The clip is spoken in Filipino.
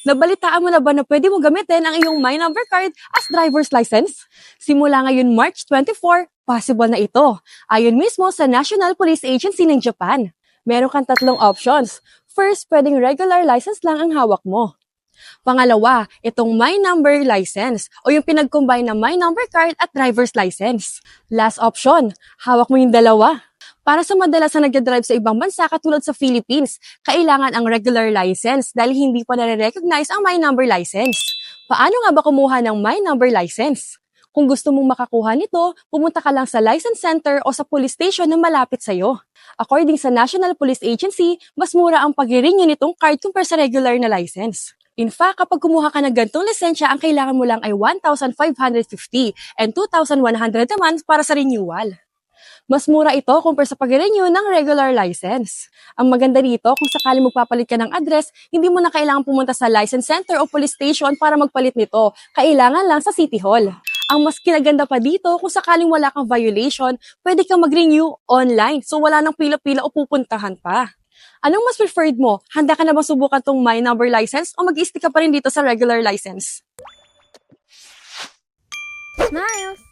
Nabalitaan mo na ba na pwede mo gamitin ang iyong My Number Card as driver's license? Simula ngayon March 24, possible na ito. Ayon mismo sa National Police Agency ng Japan. Meron kang tatlong options. First, pwedeng regular license lang ang hawak mo. Pangalawa, itong My Number License o yung pinag-combine na My Number Card at driver's license. Last option, hawak mo yung dalawa. Para sa madalas na nagdadrive sa ibang bansa katulad sa Philippines, kailangan ang regular license dahil hindi pa nare-recognize ang My Number License. Paano nga ba kumuha ng My Number License? Kung gusto mong makakuha nito, pumunta ka lang sa license center o sa police station na malapit sa'yo. According sa National Police Agency, mas mura ang pag-renew nitong card kumpara sa regular na license. In fact, kapag kumuha ka ng gantong lisensya, ang kailangan mo lang ay 1,550 and 2,100 a month para sa renewal. Mas mura ito kumpara sa pag-renew ng regular license. Ang maganda dito, kung sakaling magpapalit ka ng address, hindi mo na kailangan pumunta sa license center o police station para magpalit nito. Kailangan lang sa City Hall. Ang mas kinaganda pa dito, kung sakaling wala kang violation, pwede kang mag-renew online. So wala nang pila-pila o pupuntahan pa. Anong mas preferred mo? Handa ka na ba subukan tong My Number License o mag-stick ka pa rin dito sa regular license? Smiles!